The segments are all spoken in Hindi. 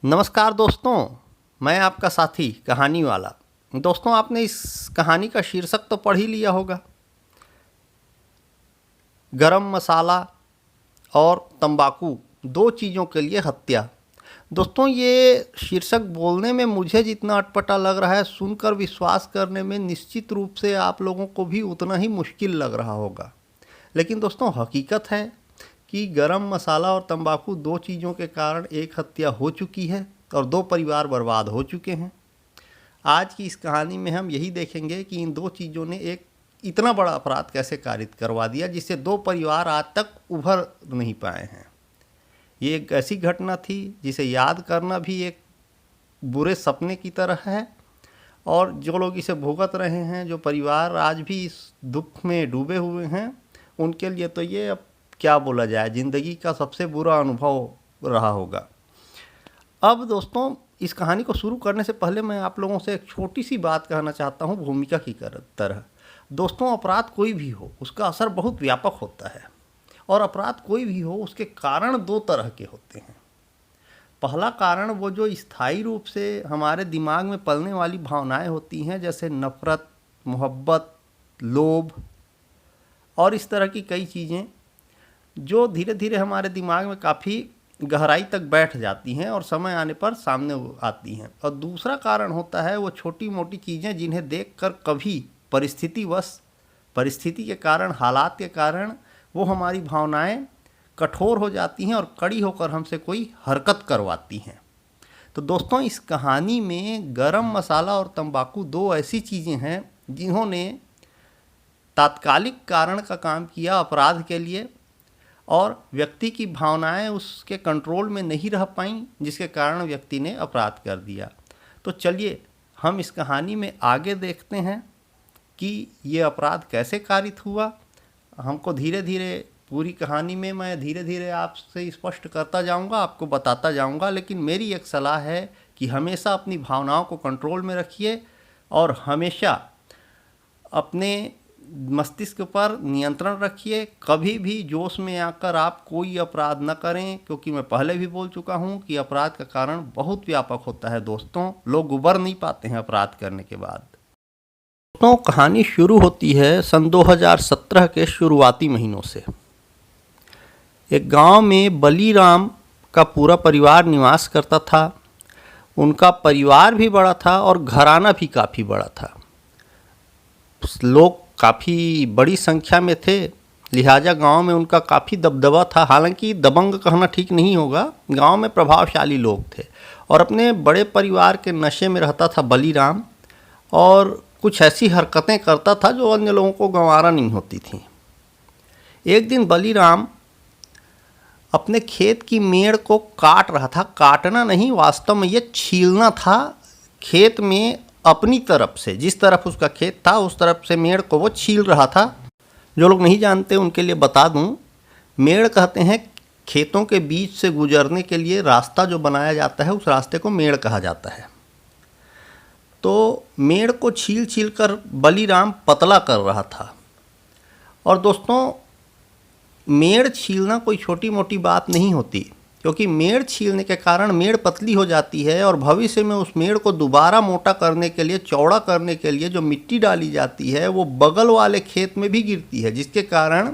नमस्कार दोस्तों, मैं आपका साथी कहानी वाला। दोस्तों, आपने इस कहानी का शीर्षक तो पढ़ ही लिया होगा, गरम मसाला और तंबाकू दो चीज़ों के लिए हत्या। दोस्तों, ये शीर्षक बोलने में मुझे जितना अटपटा लग रहा है, सुनकर विश्वास करने में निश्चित रूप से आप लोगों को भी उतना ही मुश्किल लग रहा होगा। लेकिन दोस्तों, हकीकत है कि गरम मसाला और तंबाकू दो चीज़ों के कारण एक हत्या हो चुकी है और दो परिवार बर्बाद हो चुके हैं। आज की इस कहानी में हम यही देखेंगे कि इन दो चीज़ों ने एक इतना बड़ा अपराध कैसे कारित करवा दिया जिससे दो परिवार आज तक उभर नहीं पाए हैं। ये एक ऐसी घटना थी जिसे याद करना भी एक बुरे सपने की तरह है, और जो लोग इसे भुगत रहे हैं, जो परिवार आज भी इस दुख में डूबे हुए हैं, उनके लिए तो ये अब क्या बोला जाए, ज़िंदगी का सबसे बुरा अनुभव रहा होगा। अब दोस्तों, इस कहानी को शुरू करने से पहले मैं आप लोगों से एक छोटी सी बात कहना चाहता हूँ भूमिका की तरह। दोस्तों, अपराध कोई भी हो उसका असर बहुत व्यापक होता है, और अपराध कोई भी हो उसके कारण दो तरह के होते हैं। पहला कारण वो जो स्थायी रूप से हमारे दिमाग में पलने वाली भावनाएं होती हैं, जैसे नफ़रत, मोहब्बत, लोभ और इस तरह की कई चीज़ें जो धीरे धीरे हमारे दिमाग में काफ़ी गहराई तक बैठ जाती हैं और समय आने पर सामने आती हैं। और दूसरा कारण होता है वो छोटी मोटी चीज़ें जिन्हें देखकर कभी परिस्थिति के कारण, हालात के कारण वो हमारी भावनाएं कठोर हो जाती हैं और कड़ी होकर हमसे कोई हरकत करवाती हैं। तो दोस्तों, इस कहानी में गरम मसाला और तंबाकू दो ऐसी चीज़ें हैं जिन्होंने तात्कालिक कारण का काम किया अपराध के लिए, और व्यक्ति की भावनाएं उसके कंट्रोल में नहीं रह पाईं, जिसके कारण व्यक्ति ने अपराध कर दिया। तो चलिए हम इस कहानी में आगे देखते हैं कि ये अपराध कैसे कारित हुआ। हमको धीरे धीरे पूरी कहानी में मैं धीरे धीरे आपसे स्पष्ट करता जाऊंगा, आपको बताता जाऊंगा। लेकिन मेरी एक सलाह है कि हमेशा अपनी भावनाओं को कंट्रोल में रखिए और हमेशा अपने मस्तिष्क पर नियंत्रण रखिए। कभी भी जोश में आकर आप कोई अपराध न करें, क्योंकि मैं पहले भी बोल चुका हूं कि अपराध का कारण बहुत व्यापक होता है। दोस्तों, लोग उबर नहीं पाते हैं अपराध करने के बाद। दोस्तों, कहानी शुरू होती है सन 2017 के शुरुआती महीनों से। एक गांव में बलीराम का पूरा परिवार निवास करता था। उनका परिवार भी बड़ा था और घराना भी काफ़ी बड़ा था। लोग काफ़ी बड़ी संख्या में थे, लिहाजा गांव में उनका काफ़ी दबदबा था। हालांकि दबंग कहना ठीक नहीं होगा, गांव में प्रभावशाली लोग थे। और अपने बड़े परिवार के नशे में रहता था बलीराम, और कुछ ऐसी हरकतें करता था जो अन्य लोगों को गंवारा नहीं होती थी। एक दिन बलीराम अपने खेत की मेड़ को काट रहा था। काटना नहीं, वास्तव में ये छीलना था। खेत में अपनी तरफ से, जिस तरफ उसका खेत था उस तरफ से मेड़ को वो छील रहा था। जो लोग नहीं जानते उनके लिए बता दूं, मेड़ कहते हैं खेतों के बीच से गुजरने के लिए रास्ता जो बनाया जाता है, उस रास्ते को मेड़ कहा जाता है। तो मेड़ को छील छील कर बलीराम पतला कर रहा था। और दोस्तों, मेड़ छीलना कोई छोटी मोटी बात नहीं होती, क्योंकि मेड़ छीलने के कारण मेड़ पतली हो जाती है, और भविष्य में उस मेड़ को दोबारा मोटा करने के लिए, चौड़ा करने के लिए जो मिट्टी डाली जाती है वो बगल वाले खेत में भी गिरती है, जिसके कारण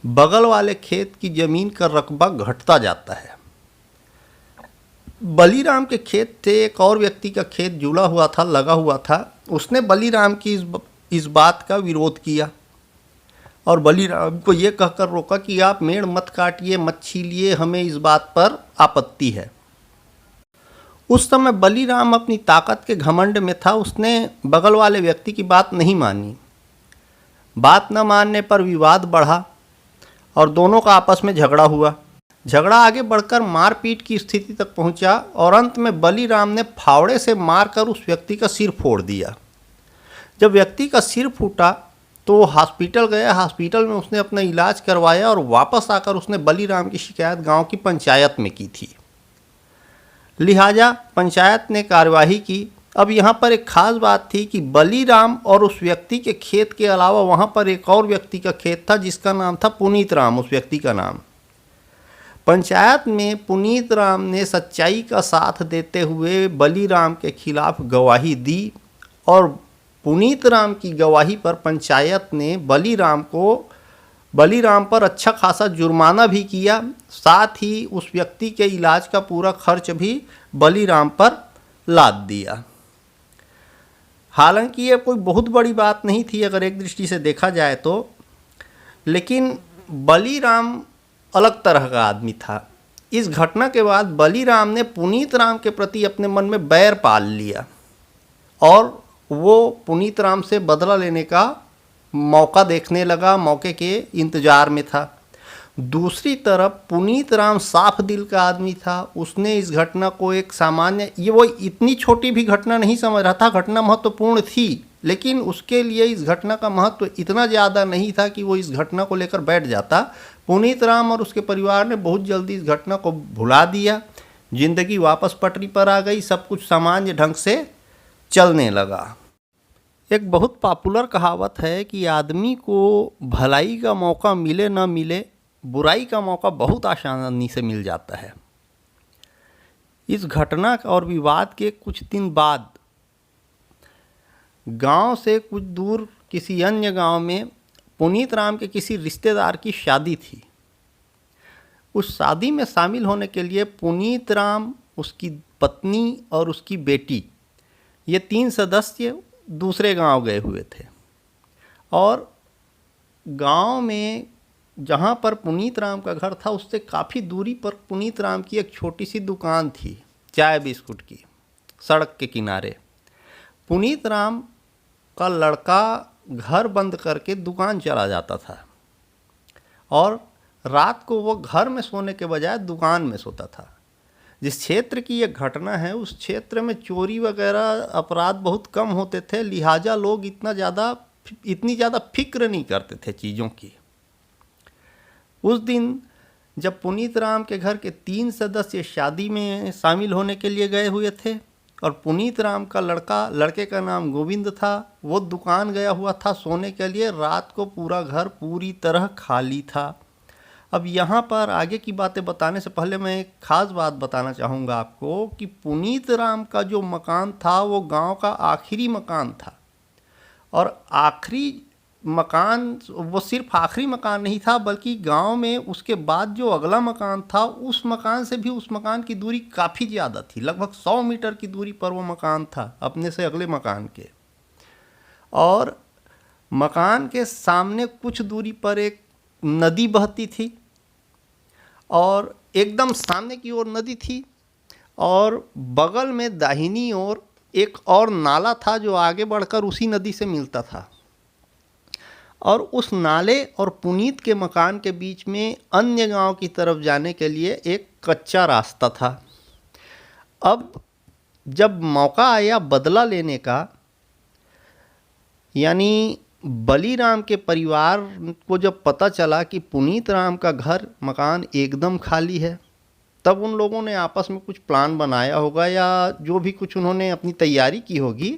बगल वाले खेत की ज़मीन का रकबा घटता जाता है। बलीराम के खेत से एक और व्यक्ति का खेत जुड़ा हुआ था, लगा हुआ था। उसने बलीराम की इस बात का विरोध किया और बलीराम को ये कहकर रोका कि आप मेड़ मत काटिए, मत छीलिए, हमें इस बात पर आपत्ति है। उस समय बलीराम अपनी ताकत के घमंड में था। उसने बगल वाले व्यक्ति की बात नहीं मानी। बात न मानने पर विवाद बढ़ा और दोनों का आपस में झगड़ा हुआ। झगड़ा आगे बढ़कर मारपीट की स्थिति तक पहुंचा, और अंत में बलीराम ने फावड़े से मारकर उस व्यक्ति का सिर फोड़ दिया। जब व्यक्ति का सिर फूटा तो वो हॉस्पिटल गया। हॉस्पिटल में उसने अपना इलाज करवाया और वापस आकर उसने बलीराम की शिकायत गांव की पंचायत में की थी। लिहाजा पंचायत ने कार्यवाही की। अब यहाँ पर एक खास बात थी कि बलीराम और उस व्यक्ति के खेत के अलावा वहाँ पर एक और व्यक्ति का खेत था जिसका नाम था पुनीत राम, उस व्यक्ति का नाम। पंचायत में पुनीत राम ने सच्चाई का साथ देते हुए बलीराम के खिलाफ गवाही दी और पुनीत राम की गवाही पर पंचायत ने बलीराम पर अच्छा खासा जुर्माना भी किया, साथ ही उस व्यक्ति के इलाज का पूरा खर्च भी बलीराम पर लाद दिया। हालांकि ये कोई बहुत बड़ी बात नहीं थी अगर एक दृष्टि से देखा जाए तो, लेकिन बलीराम अलग तरह का आदमी था। इस घटना के बाद बलीराम ने पुनीत राम के प्रति अपने मन में बैर पाल लिया और वो पुनीत राम से बदला लेने का मौका देखने लगा, मौके के इंतजार में था। दूसरी तरफ पुनीत राम साफ दिल का आदमी था। उसने इस घटना को एक सामान्य, वो इतनी छोटी भी घटना नहीं समझ रहा था। घटना महत्वपूर्ण थी, लेकिन उसके लिए इस घटना का महत्व इतना ज़्यादा नहीं था कि वो इस घटना को लेकर बैठ जाता। पुनीत राम और उसके परिवार ने बहुत जल्दी इस घटना को भुला दिया। जिंदगी वापस पटरी पर आ गई, सब कुछ सामान्य ढंग से चलने लगा। एक बहुत पॉपुलर कहावत है कि आदमी को भलाई का मौका मिले न मिले, बुराई का मौका बहुत आसानी से मिल जाता है। इस घटना और विवाद के कुछ दिन बाद गांव से कुछ दूर किसी अन्य गांव में पुनीत राम के किसी रिश्तेदार की शादी थी। उस शादी में शामिल होने के लिए पुनीत राम, उसकी पत्नी और उसकी बेटी, ये 3 सदस्य दूसरे गांव गए हुए थे। और गांव में जहां पर पुनीत राम का घर था उससे काफ़ी दूरी पर पुनीत राम की एक छोटी सी दुकान थी चाय बिस्कुट की, सड़क के किनारे। पुनीत राम का लड़का घर बंद करके दुकान चला जाता था और रात को वो घर में सोने के बजाय दुकान में सोता था। जिस क्षेत्र की ये घटना है उस क्षेत्र में चोरी वगैरह अपराध बहुत कम होते थे, लिहाजा लोग इतनी ज़्यादा फिक्र नहीं करते थे चीज़ों की। उस दिन जब पुनीत राम के घर के 3 सदस्य शादी में शामिल होने के लिए गए हुए थे और पुनीत राम का लड़के का नाम गोविंद था, वो दुकान गया हुआ था सोने के लिए। रात को पूरा घर पूरी तरह खाली था। अब यहाँ पर आगे की बातें बताने से पहले मैं एक ख़ास बात बताना चाहूँगा आपको कि पुनीत राम का जो मकान था वो गांव का आखिरी मकान था। और आखिरी मकान, वो सिर्फ आखिरी मकान नहीं था बल्कि गांव में उसके बाद जो अगला मकान था उस मकान से भी उस मकान की दूरी काफ़ी ज़्यादा थी। लगभग 100 मीटर की दूरी पर वो मकान था अपने से अगले मकान के। और मकान के सामने कुछ दूरी पर एक नदी बहती थी और एकदम सामने की ओर नदी थी और बगल में दाहिनी ओर एक और नाला था जो आगे बढ़कर उसी नदी से मिलता था। और उस नाले और पुनीत के मकान के बीच में अन्य गांव की तरफ जाने के लिए एक कच्चा रास्ता था। अब जब मौका आया बदला लेने का, यानी बलीराम के परिवार को जब पता चला कि पुनीत राम का घर मकान एकदम खाली है, तब उन लोगों ने आपस में कुछ प्लान बनाया होगा या जो भी कुछ उन्होंने अपनी तैयारी की होगी,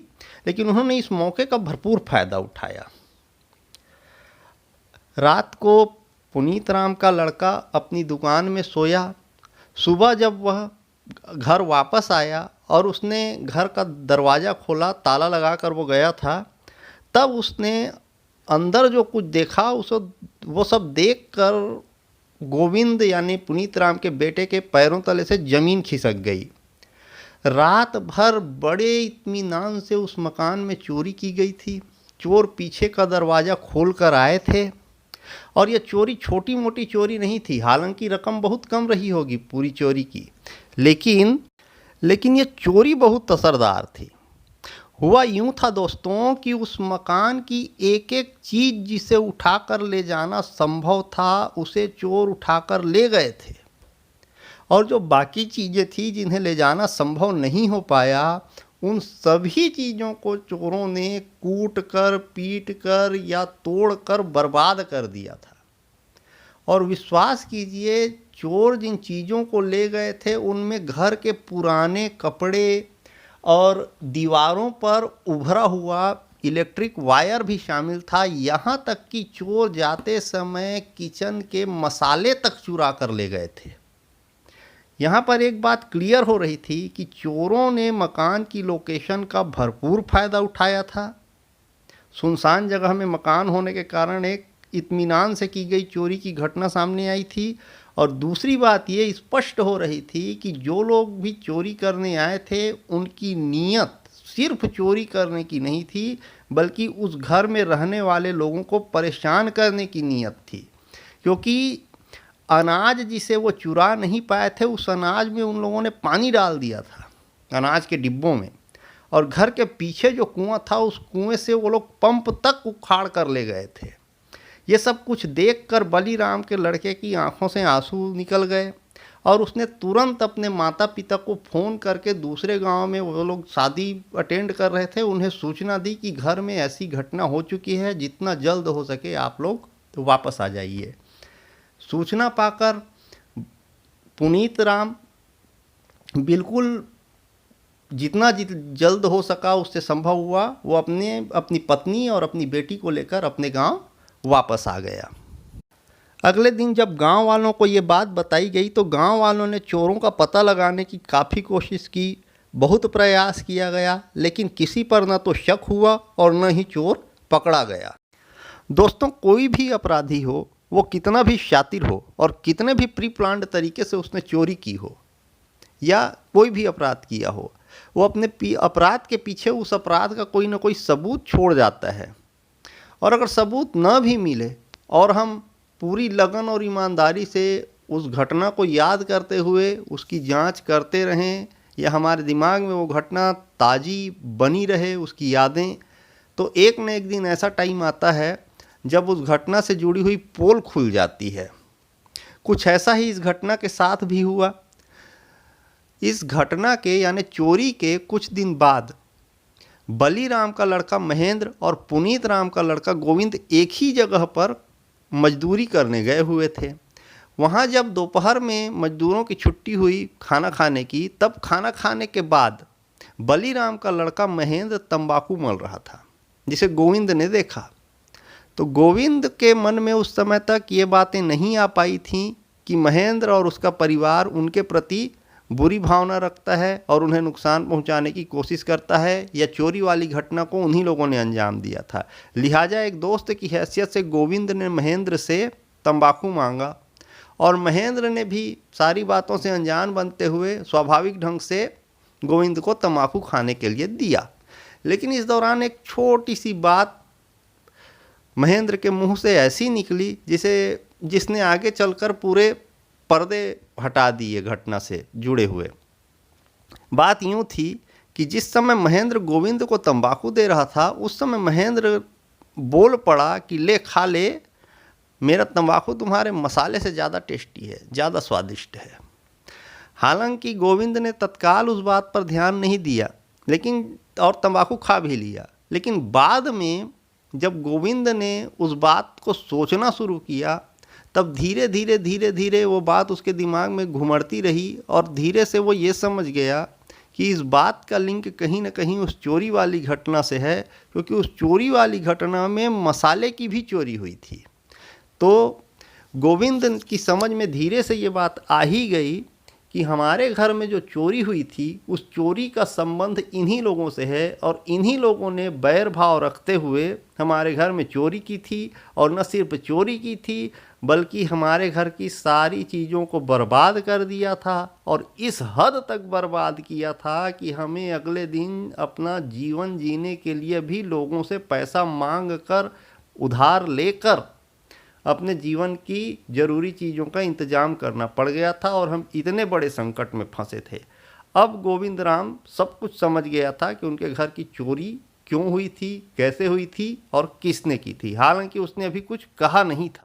लेकिन उन्होंने इस मौके का भरपूर फ़ायदा उठाया। रात को पुनीत राम का लड़का अपनी दुकान में सोया। सुबह जब वह घर वापस आया और उसने घर का दरवाज़ा खोला, ताला लगाकर वो गया था, तब उसने अंदर जो कुछ देखा वो सब देखकर गोविंद यानी पुनीत राम के बेटे के पैरों तले से ज़मीन खिसक गई। रात भर बड़े इत्मीनान से उस मकान में चोरी की गई थी। चोर पीछे का दरवाज़ा खोल कर आए थे और ये चोरी छोटी मोटी चोरी नहीं थी। हालांकि रकम बहुत कम रही होगी पूरी चोरी की, लेकिन ये चोरी बहुत असरदार थी। हुआ यूँ था दोस्तों कि उस मकान की एक एक चीज़ जिसे उठाकर ले जाना संभव था उसे चोर उठाकर ले गए थे, और जो बाकी चीज़ें थी जिन्हें ले जाना संभव नहीं हो पाया उन सभी चीज़ों को चोरों ने कूट कर, पीट कर या तोड़ कर बर्बाद कर दिया था। और विश्वास कीजिए, चोर जिन चीज़ों को ले गए थे उनमें घर के पुराने कपड़े और दीवारों पर उभरा हुआ इलेक्ट्रिक वायर भी शामिल था। यहाँ तक कि चोर जाते समय किचन के मसाले तक चुरा कर ले गए थे। यहाँ पर एक बात क्लियर हो रही थी कि चोरों ने मकान की लोकेशन का भरपूर फ़ायदा उठाया था। सुनसान जगह में मकान होने के कारण एक इत्मीनान से की गई चोरी की घटना सामने आई थी। और दूसरी बात ये स्पष्ट हो रही थी कि जो लोग भी चोरी करने आए थे उनकी नीयत सिर्फ चोरी करने की नहीं थी, बल्कि उस घर में रहने वाले लोगों को परेशान करने की नीयत थी। क्योंकि अनाज जिसे वो चुरा नहीं पाए थे, उस अनाज में उन लोगों ने पानी डाल दिया था, अनाज के डिब्बों में। और घर के पीछे जो कुआं था, उस कुएं से वो लोग पंप तक उखाड़ कर ले गए थे। ये सब कुछ देखकर बलीराम के लड़के की आंखों से आंसू निकल गए और उसने तुरंत अपने माता पिता को फ़ोन करके, दूसरे गांव में वो लोग शादी अटेंड कर रहे थे, उन्हें सूचना दी कि घर में ऐसी घटना हो चुकी है, जितना जल्द हो सके आप लोग तो वापस आ जाइए। सूचना पाकर पुनीत राम बिल्कुल जितना जल्द हो सका उससे संभव हुआ, वो अपनी पत्नी और अपनी बेटी को लेकर अपने गांव वापस आ गया। अगले दिन जब गांव वालों को ये बात बताई गई तो गांव वालों ने चोरों का पता लगाने की काफ़ी कोशिश की, बहुत प्रयास किया गया, लेकिन किसी पर न तो शक हुआ और न ही चोर पकड़ा गया। दोस्तों, कोई भी अपराधी हो, वो कितना भी शातिर हो और कितने भी प्री प्लान्ड तरीके से उसने चोरी की हो या कोई भी अपराध किया हो, वो अपने अपराध के पीछे उस अपराध का कोई ना कोई सबूत छोड़ जाता है। और अगर सबूत न भी मिले और हम पूरी लगन और ईमानदारी से उस घटना को याद करते हुए उसकी जांच करते रहें, या हमारे दिमाग में वो घटना ताज़ी बनी रहे, उसकी यादें, तो एक न एक दिन ऐसा टाइम आता है जब उस घटना से जुड़ी हुई पोल खुल जाती है। कुछ ऐसा ही इस घटना के साथ भी हुआ। इस घटना के यानी चोरी के कुछ दिन बाद बलीराम का लड़का महेंद्र और पुनीत राम का लड़का गोविंद एक ही जगह पर मजदूरी करने गए हुए थे। वहाँ जब दोपहर में मजदूरों की छुट्टी हुई खाना खाने की, तब खाना खाने के बाद बलीराम का लड़का महेंद्र तंबाकू मल रहा था, जिसे गोविंद ने देखा। तो गोविंद के मन में उस समय तक ये बातें नहीं आ पाई थीं कि महेंद्र और उसका परिवार उनके प्रति बुरी भावना रखता है और उन्हें नुकसान पहुंचाने की कोशिश करता है, या चोरी वाली घटना को उन्हीं लोगों ने अंजाम दिया था। लिहाजा एक दोस्त की हैसियत से गोविंद ने महेंद्र से तंबाकू मांगा और महेंद्र ने भी सारी बातों से अनजान बनते हुए स्वाभाविक ढंग से गोविंद को तंबाकू खाने के लिए दिया। लेकिन इस दौरान एक छोटी सी बात महेंद्र के मुंह से ऐसी निकली जिसने आगे चलकर पूरे पर्दे हटा दिए घटना से जुड़े हुए। बात यूँ थी कि जिस समय महेंद्र गोविंद को तंबाकू दे रहा था, उस समय महेंद्र बोल पड़ा कि ले खा ले, मेरा तंबाकू तुम्हारे मसाले से ज़्यादा टेस्टी है, ज़्यादा स्वादिष्ट है। हालांकि गोविंद ने तत्काल उस बात पर ध्यान नहीं दिया, लेकिन और तंबाकू खा भी लिया। लेकिन बाद में जब गोविंद ने उस बात को सोचना शुरू किया, तब धीरे धीरे वो बात उसके दिमाग में घुमड़ती रही और धीरे से वो ये समझ गया कि इस बात का लिंक कहीं ना कहीं उस चोरी वाली घटना से है, क्योंकि उस चोरी वाली घटना में मसाले की भी चोरी हुई थी। तो गोविंद की समझ में धीरे से ये बात आ ही गई कि हमारे घर में जो चोरी हुई थी, उस चोरी का संबंध इन्हीं लोगों से है और इन्हीं लोगों ने बैर भाव रखते हुए हमारे घर में चोरी की थी। और न सिर्फ चोरी की थी, बल्कि हमारे घर की सारी चीज़ों को बर्बाद कर दिया था, और इस हद तक बर्बाद किया था कि हमें अगले दिन अपना जीवन जीने के लिए भी लोगों से पैसा मांग कर, उधार लेकर अपने जीवन की ज़रूरी चीज़ों का इंतज़ाम करना पड़ गया था, और हम इतने बड़े संकट में फंसे थे। अब गोविंद राम सब कुछ समझ गया था कि उनके घर की चोरी क्यों हुई थी, कैसे हुई थी और किसने की थी। हालांकि उसने अभी कुछ कहा नहीं था।